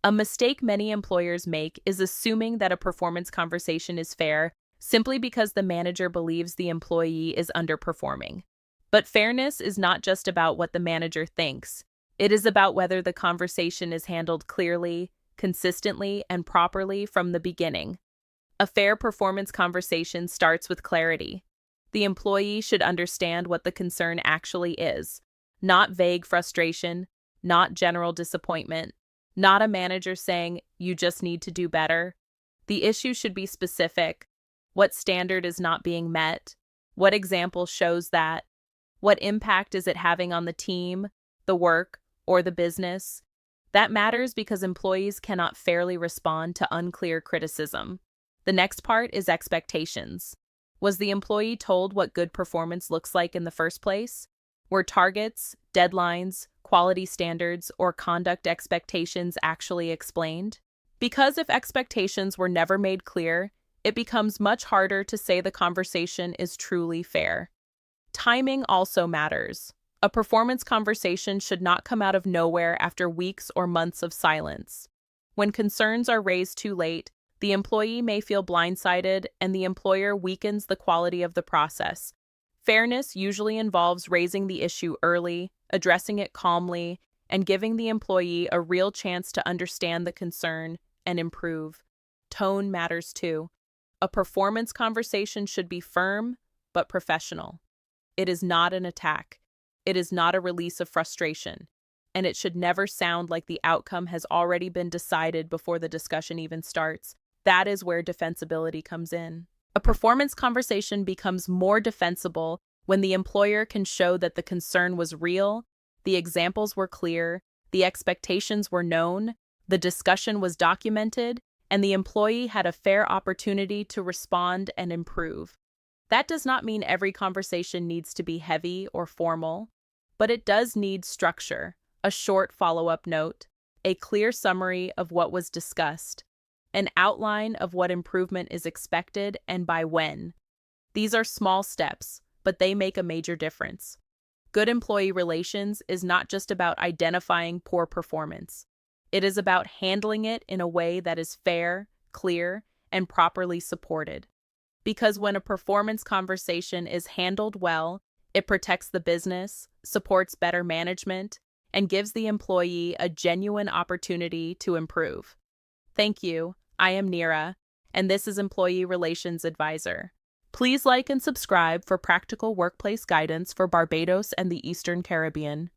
A mistake many employers make is assuming that a performance conversation is fair simply because the manager believes the employee is underperforming. But fairness is not just about what the manager thinks. It is about whether the conversation is handled clearly, consistently, and properly from the beginning. A fair performance conversation starts with clarity. The employee should understand what the concern actually is, not vague frustration, not general disappointment, not a manager saying, "You just need to do better." The issue should be specific. What standard is not being met? What example shows that? What impact is it having on the team, the work, or the business? That matters because employees cannot fairly respond to unclear criticism. The next part is expectations. Was the employee told what good performance looks like in the first place? Were targets, deadlines, quality standards, or conduct expectations actually explained? Because if expectations were never made clear, it becomes much harder to say the conversation is truly fair. Timing also matters. A performance conversation should not come out of nowhere after weeks or months of silence. When concerns are raised too late, the employee may feel blindsided and the employer weakens the quality of the process. Fairness usually involves raising the issue early, addressing it calmly, and giving the employee a real chance to understand the concern and improve. Tone matters too. A performance conversation should be firm but professional. It is not an attack. It is not a release of frustration. And it should never sound like the outcome has already been decided before the discussion even starts. That is where defensibility comes in. A performance conversation becomes more defensible when the employer can show that the concern was real, the examples were clear, the expectations were known, the discussion was documented, and the employee had a fair opportunity to respond and improve. That does not mean every conversation needs to be heavy or formal, but it does need structure, a short follow-up note, a clear summary of what was discussed, an outline of what improvement is expected and by when. These are small steps, but they make a major difference. Good employee relations is not just about identifying poor performance. It is about handling it in a way that is fair, clear, and properly supported. Because when a performance conversation is handled well, it protects the business, supports better management, and gives the employee a genuine opportunity to improve. Thank you. I am Neera, and this is Employee Relations Advisor. Please like and subscribe for practical workplace guidance for Barbados and the Eastern Caribbean.